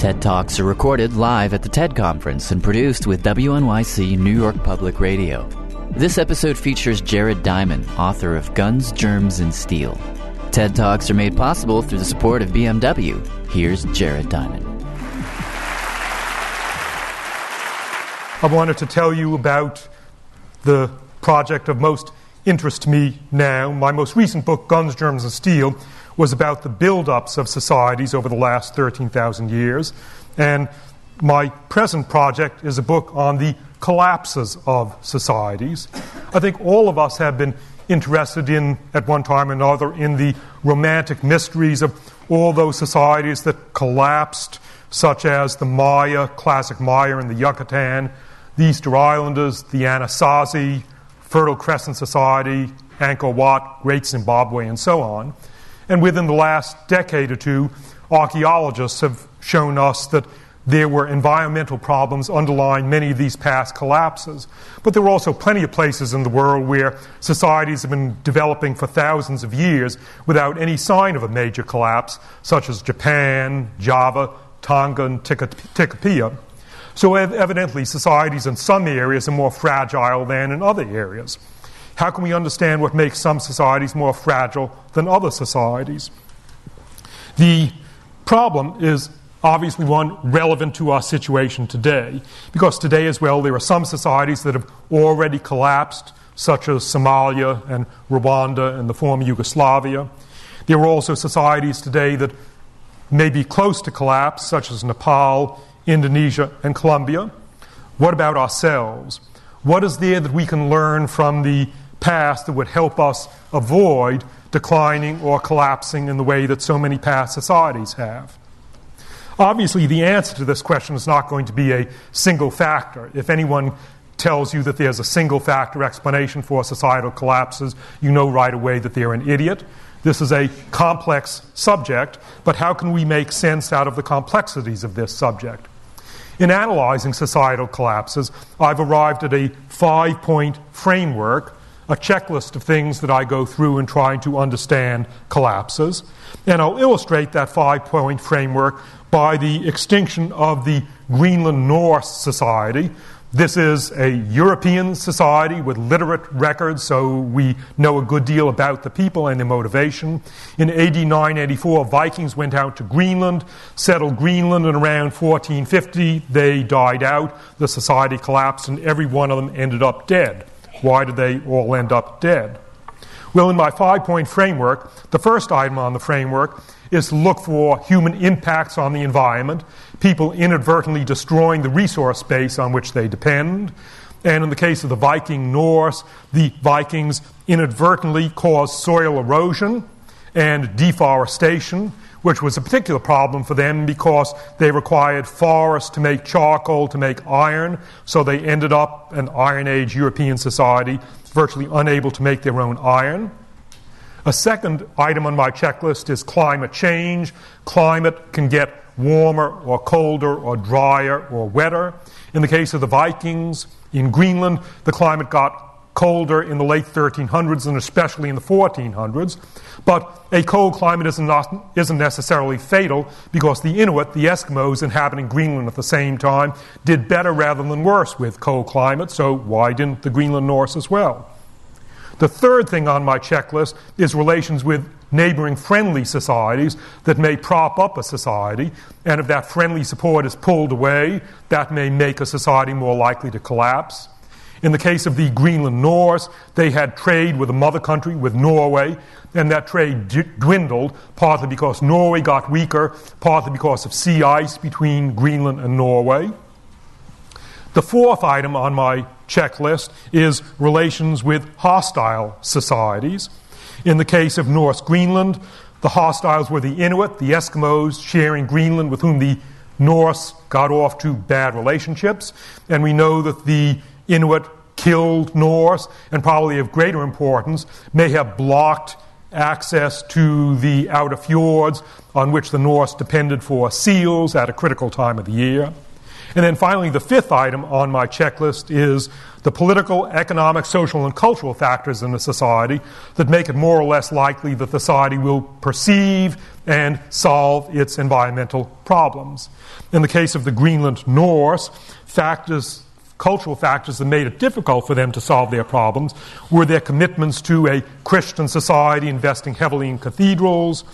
TED Talks are recorded live at the TED Conference and produced with WNYC New York Public Radio. This episode features Jared Diamond, author of Guns, Germs, and Steel. TED Talks are made possible through the support of BMW. Here's Jared Diamond. I wanted to tell you about the project of most interest to me now. My most recent book, Guns, Germs, and Steel, was about the build-ups of societies over the last 13,000 years. And my present project is a book on the collapses of societies. I think all of us have been interested in, at one time or another, in the romantic mysteries of all those societies that collapsed, such as the Maya, classic Maya in the Yucatan, the Easter Islanders, the Anasazi, Fertile Crescent Society, Angkor Wat, Great Zimbabwe, and so on. And within the last decade or two, archaeologists have shown us that there were environmental problems underlying many of these past collapses. But there are also plenty of places in the world where societies have been developing for thousands of years without any sign of a major collapse, such as Japan, Java, Tonga, and Tikopia. So evidently, societies in some areas are more fragile than in other areas. How can we understand what makes some societies more fragile than other societies? The problem is obviously one relevant to our situation today, because today as well there are some societies that have already collapsed, such as Somalia and Rwanda and the former Yugoslavia. There are also societies today that may be close to collapse, such as Nepal, Indonesia, and Colombia. What about ourselves? What is there that we can learn from the past that would help us avoid declining or collapsing in the way that so many past societies have? Obviously, the answer to this question is not going to be a single factor. If anyone tells you that there's a single factor explanation for societal collapses, you know right away that they're an idiot. This is a complex subject, but how can we make sense out of the complexities of this subject? In analyzing societal collapses, I've arrived at a 5-point framework, a checklist of things that I go through in trying to understand collapses. And I'll illustrate that 5-point framework by the extinction of the Greenland Norse society. This is a European society with literate records, so we know a good deal about the people and their motivation. In AD 984, Vikings went out to Greenland, settled Greenland, and around 1450 they died out. The society collapsed, and every one of them ended up dead. Why did they all end up dead? Well, in my 5-point framework, the first item on the framework is to look for human impacts on the environment, people inadvertently destroying the resource base on which they depend. And in the case of the Viking Norse, the Vikings inadvertently caused soil erosion and deforestation, which was a particular problem for them because they required forests to make charcoal, to make iron, so they ended up, an Iron Age European society, virtually unable to make their own iron. A second item on my checklist is climate change. Climate can get warmer or colder or drier or wetter. In the case of the Vikings in Greenland, the climate got colder in the late 1300s and especially in the 1400s. But a cold climate isn't necessarily fatal because the Inuit, the Eskimos inhabiting Greenland at the same time, did better rather than worse with cold climate, so why didn't the Greenland Norse as well? The third thing on my checklist is relations with neighboring friendly societies that may prop up a society, and if that friendly support is pulled away, that may make a society more likely to collapse. In the case of the Greenland Norse, they had trade with a mother country, with Norway, and that trade dwindled, partly because Norway got weaker, partly because of sea ice between Greenland and Norway. The fourth item on my checklist is relations with hostile societies. In the case of North Greenland, the hostiles were the Inuit, the Eskimos sharing Greenland, with whom the Norse got off to bad relationships. And we know that the Inuit killed Norse, and probably of greater importance, may have blocked access to the outer fjords on which the Norse depended for seals at a critical time of the year. And then finally, the fifth item on my checklist is the political, economic, social, and cultural factors in the society that make it more or less likely that the society will perceive and solve its environmental problems. In the case of the Greenland Norse, cultural factors that made it difficult for them to solve their problems were their commitments to a Christian society investing heavily in cathedrals,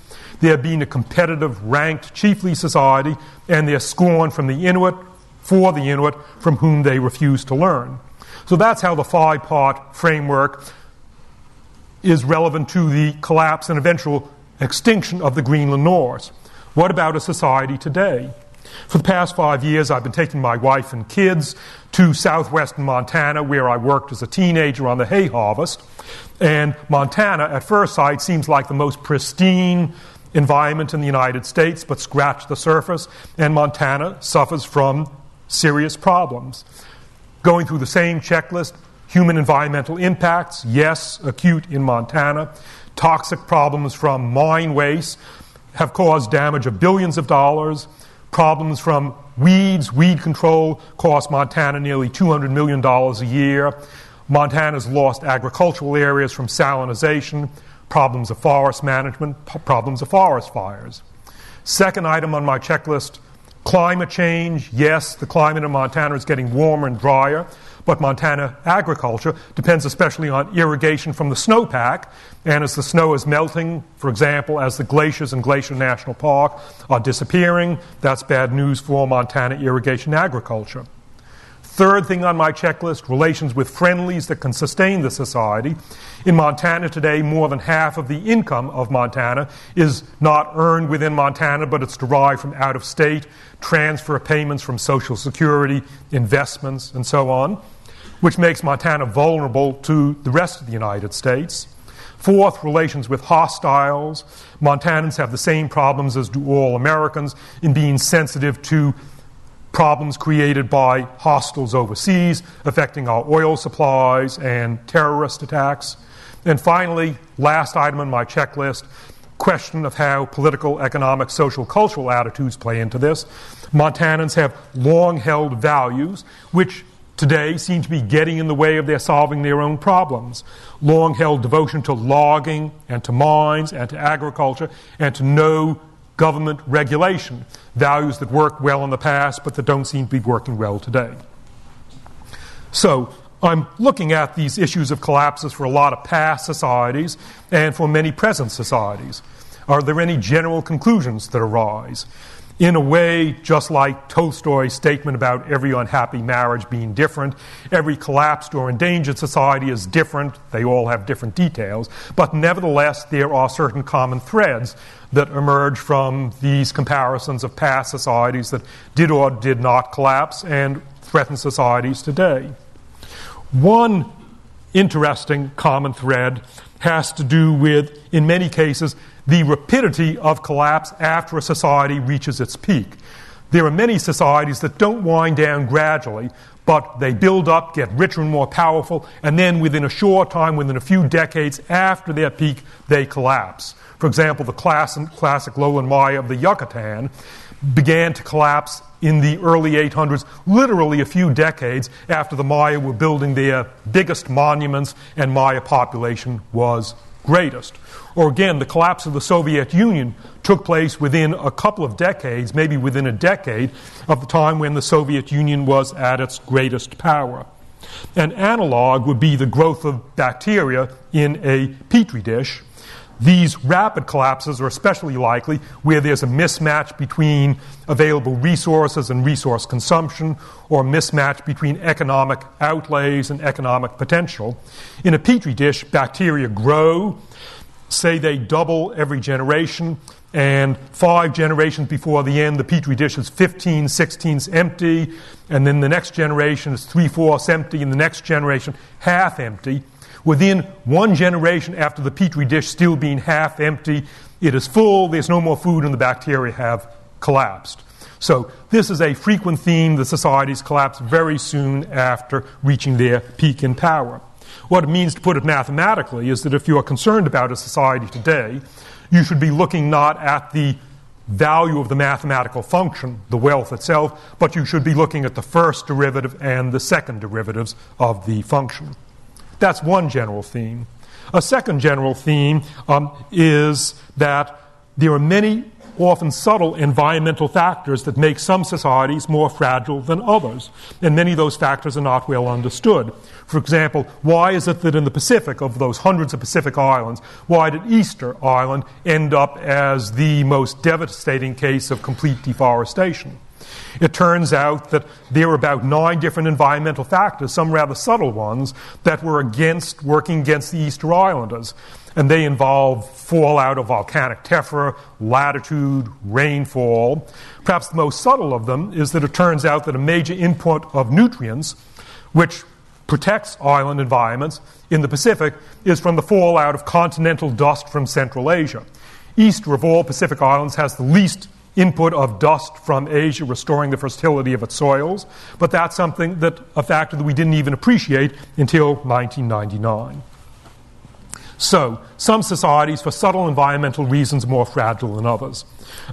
their being a competitive, ranked chiefly society, and their scorn from the Inuit for the Inuit from whom they refused to learn. So that's how the five-part framework is relevant to the collapse and eventual extinction of the Greenland Norse. What about a society today? For the past 5 years, I've been taking my wife and kids to southwestern Montana, where I worked as a teenager on the hay harvest. And Montana, at first sight, seems like the most pristine environment in the United States, but scratch the surface, and Montana suffers from serious problems. Going through the same checklist, human environmental impacts, yes, acute in Montana. Toxic problems from mine waste have caused damage of billions of dollars. Problems from weed control cost Montana nearly $200 million a year. Montana's lost agricultural areas from salinization. Problems of forest management, problems of forest fires. Second item on my checklist, climate change. Yes, the climate in Montana is getting warmer and drier, but Montana agriculture depends especially on irrigation from the snowpack. And as the snow is melting, for example, as the glaciers in Glacier National Park are disappearing, that's bad news for Montana irrigation agriculture. Third thing on my checklist, relations with friendlies that can sustain the society. In Montana today, more than half of the income of Montana is not earned within Montana, but it's derived from out-of-state transfer payments from Social Security, investments, and so on, which makes Montana vulnerable to the rest of the United States. Fourth, relations with hostiles. Montanans have the same problems as do all Americans in being sensitive to problems created by hostiles overseas, affecting our oil supplies and terrorist attacks. And finally, last item on my checklist, question of how political, economic, social, cultural attitudes play into this. Montanans have long-held values which today seem to be getting in the way of their solving their own problems. Long-held devotion to logging and to mines and to agriculture and to no government regulation, values that worked well in the past but that don't seem to be working well today. So I'm looking at these issues of collapses for a lot of past societies and for many present societies. Are there any general conclusions that arise? In a way, just like Tolstoy's statement about every unhappy marriage being different, every collapsed or endangered society is different. They all have different details. But nevertheless, there are certain common threads that emerge from these comparisons of past societies that did or did not collapse and threaten societies today. One interesting common thread has to do with, in many cases, the rapidity of collapse after a society reaches its peak. There are many societies that don't wind down gradually, but they build up, get richer and more powerful, and then within a short time, within a few decades after their peak, they collapse. For example, the classic lowland Maya of the Yucatan began to collapse in the early 800s, literally a few decades after the Maya were building their biggest monuments and Maya population was greatest. Or again, the collapse of the Soviet Union took place within a couple of decades, maybe within a decade, of the time when the Soviet Union was at its greatest power. An analog would be the growth of bacteria in a petri dish. These rapid collapses are especially likely where there's a mismatch between available resources and resource consumption, or a mismatch between economic outlays and economic potential. In a petri dish, bacteria grow. Say they double every generation, and 5 generations before the end, the petri dish is 15/16 empty, and then the next generation is 3/4 empty, and the next generation half empty. Within 1 generation after the petri dish still being half empty, it is full, there's no more food, and the bacteria have collapsed. So this is a frequent theme that societies collapse very soon after reaching their peak in power. What it means, to put it mathematically, is that if you are concerned about a society today, you should be looking not at the value of the mathematical function, the wealth itself, but you should be looking at the first derivative and the second derivatives of the function. That's one general theme. A second general theme is that there are many often subtle environmental factors that make some societies more fragile than others, and many of those factors are not well understood. For example, why is it that in the Pacific, of those hundreds of Pacific islands, why did Easter Island end up as the most devastating case of complete deforestation? It turns out that there were about 9 different environmental factors, some rather subtle ones, that were working against the Easter Islanders. And they involve fallout of volcanic tephra, latitude, rainfall. Perhaps the most subtle of them is that it turns out that a major input of nutrients, which protects island environments in the Pacific, is from the fallout of continental dust from Central Asia. Easter, of all Pacific islands, has the least input of dust from Asia, restoring the fertility of its soils, but that's a factor that we didn't even appreciate until 1999. So, some societies, for subtle environmental reasons, are more fragile than others.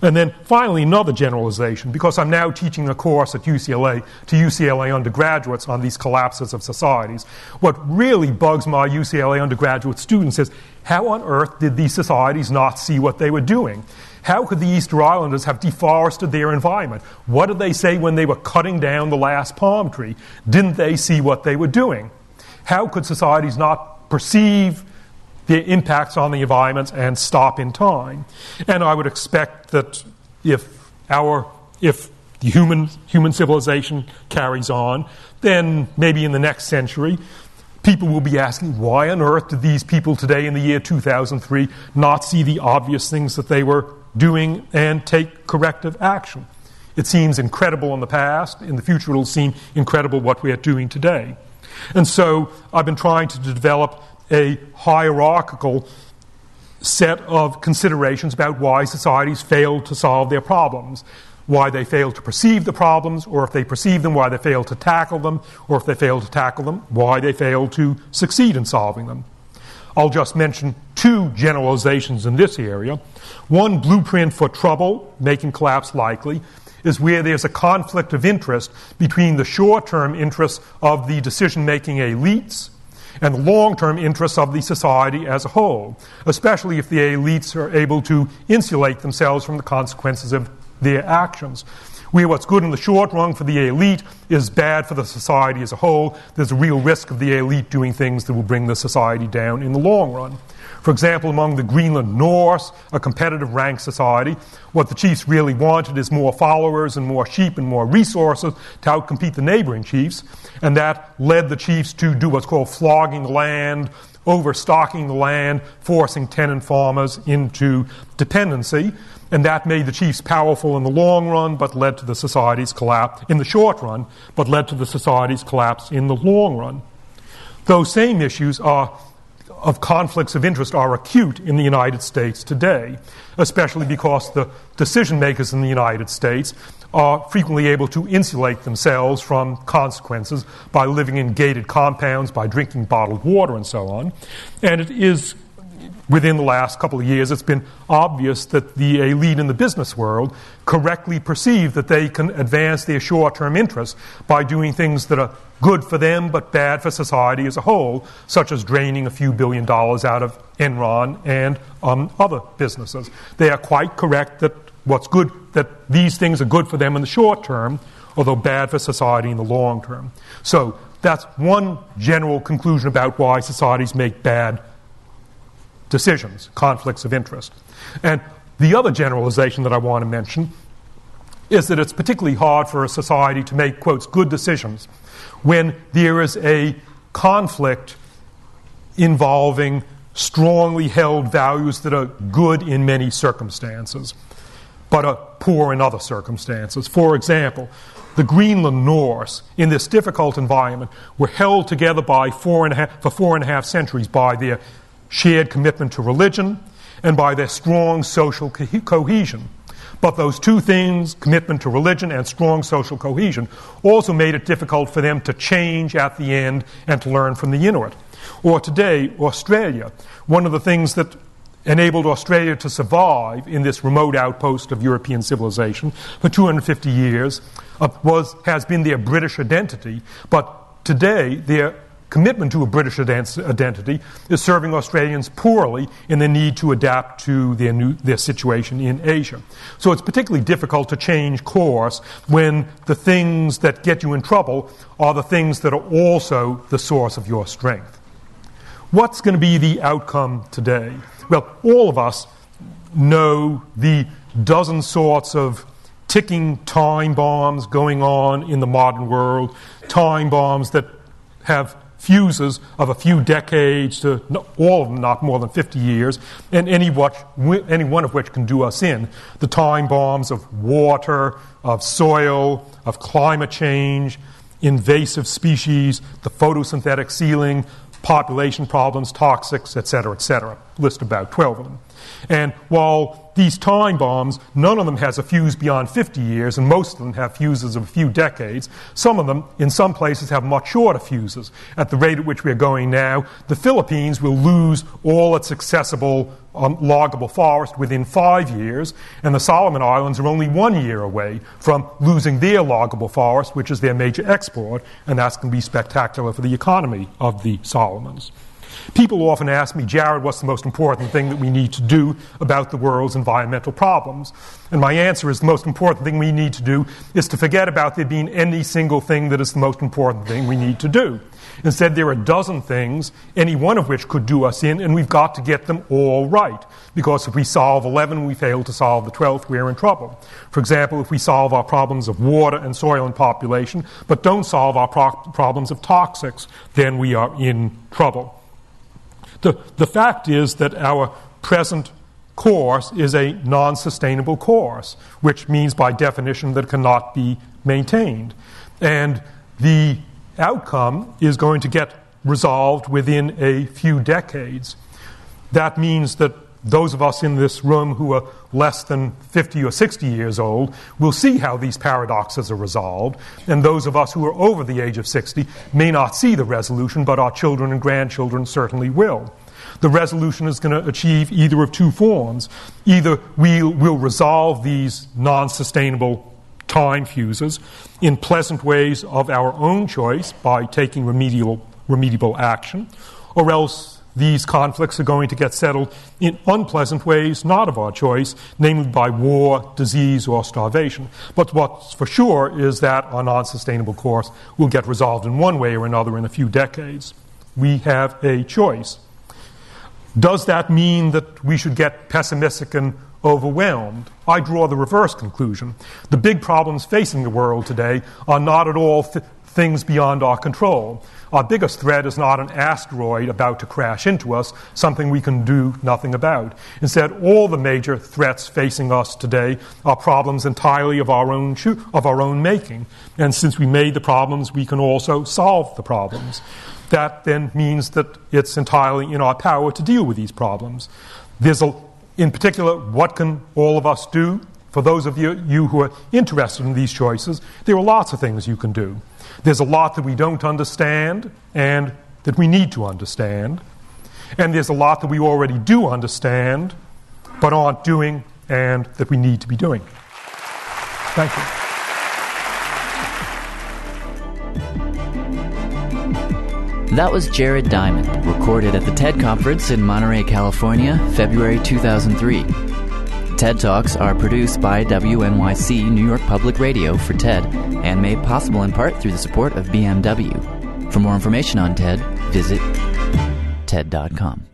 And then, finally, another generalization, because I'm now teaching a course at UCLA to UCLA undergraduates on these collapses of societies. What really bugs my UCLA undergraduate students is, how on earth did these societies not see what they were doing? How could the Easter Islanders have deforested their environment? What did they say when they were cutting down the last palm tree? Didn't they see what they were doing? How could societies not perceive the impacts on the environment and stop in time? And I would expect that if the human civilization carries on, then maybe in the next century, people will be asking, why on earth did these people today in the year 2003 not see the obvious things that they were doing and take corrective action? It seems incredible in the past. In the future, it will seem incredible what we are doing today. And so I've been trying to develop a hierarchical set of considerations about why societies fail to solve their problems, why they fail to perceive the problems, or if they perceive them, why they fail to tackle them, or if they fail to tackle them, why they fail to succeed in solving them. I'll just mention 2 generalizations in this area. One blueprint for trouble, making collapse likely, is where there's a conflict of interest between the short-term interests of the decision-making elites and the long-term interests of the society as a whole, especially if the elites are able to insulate themselves from the consequences of their actions. Where what's good in the short run for the elite is bad for the society as a whole, there's a real risk of the elite doing things that will bring the society down in the long run. For example, among the Greenland Norse, a competitive rank society, what the chiefs really wanted is more followers and more sheep and more resources to outcompete the neighboring chiefs, and that led the chiefs to do what's called flogging the land, overstocking the land, forcing tenant farmers into dependency, and that made the chiefs powerful in the long run, but led to the society's collapse in the short run, but led to the society's collapse in the long run. Those same issues of conflicts of interest are acute in the United States today, especially because the decision makers in the United States are frequently able to insulate themselves from consequences by living in gated compounds, by drinking bottled water, and so on. And it is, within the last couple of years, it's been obvious that the elite in the business world correctly perceive that they can advance their short-term interests by doing things that are good for them but bad for society as a whole, such as draining a few $1 billion out of Enron and other businesses. They are quite correct that that these things are good for them in the short term, although bad for society in the long term. So that's one general conclusion about why societies make bad decisions, conflicts of interest. And the other generalization that I want to mention is that it's particularly hard for a society to make, quotes, good decisions when there is a conflict involving strongly held values that are good in many circumstances, but are poor in other circumstances. For example, the Greenland Norse, in this difficult environment, were held together for 4.5 centuries by their shared commitment to religion and by their strong social cohesion. But those 2 things, commitment to religion and strong social cohesion, also made it difficult for them to change at the end and to learn from the Inuit. Or today, Australia. One of the things that enabled Australia to survive in this remote outpost of European civilization for 250 years has been their British identity. But today, their commitment to a British identity is serving Australians poorly in the need to adapt to their situation in Asia. So it's particularly difficult to change course when the things that get you in trouble are the things that are also the source of your strength. What's going to be the outcome today? Well, all of us know the dozen sorts of ticking time bombs going on in the modern world, time bombs that have fuses of a few decades to all of them not more than 50 years, and any one of which can do us in. The time bombs of water, of soil, of climate change, invasive species, the photosynthetic ceiling, population problems, toxics, etc., etc. List about 12 of them. And while these time bombs, none of them has a fuse beyond 50 years, and most of them have fuses of a few decades, some of them, in some places, have much shorter fuses. At the rate at which we're going now, the Philippines will lose all its accessible loggable forest within 5 years, and the Solomon Islands are only 1 year away from losing their loggable forest, which is their major export, and that's going to be spectacular for the economy of the Solomons. People often ask me, Jared, what's the most important thing that we need to do about the world's environmental problems? And my answer is the most important thing we need to do is to forget about there being any single thing that is the most important thing we need to do. Instead, there are a dozen things, any one of which could do us in, and we've got to get them all right. Because if we solve 11 and we fail to solve the 12th, we're in trouble. For example, if we solve our problems of water and soil and population, but don't solve our problems of toxics, then we are in trouble. The fact is that our present course is a non-sustainable course, which means by definition that it cannot be maintained. And the outcome is going to get resolved within a few decades. That means that those of us in this room who are less than 50 or 60 years old will see how these paradoxes are resolved, and those of us who are over the age of 60 may not see the resolution, but our children and grandchildren certainly will. The resolution is going to achieve either of two forms. Either we'll resolve these non-sustainable time fuses in pleasant ways of our own choice by taking remedial action, or else these conflicts are going to get settled in unpleasant ways, not of our choice, namely by war, disease, or starvation. But what's for sure is that our non-sustainable course will get resolved in one way or another in a few decades. We have a choice. Does that mean that we should get pessimistic and overwhelmed? I draw the reverse conclusion. The big problems facing the world today are not at all things beyond our control. Our biggest threat is not an asteroid about to crash into us, something we can do nothing about. Instead, all the major threats facing us today are problems entirely of our own making. And since we made the problems, we can also solve the problems. That then means that it's entirely in our power to deal with these problems. In particular, what can all of us do? For those of you who are interested in these choices, there are lots of things you can do. There's a lot that we don't understand and that we need to understand. And there's a lot that we already do understand but aren't doing and that we need to be doing. Thank you. That was Jared Diamond, recorded at the TED Conference in Monterey, California, February 2003. TED Talks are produced by WNYC New York Public Radio for TED and made possible in part through the support of BMW. For more information on TED, visit TED.com.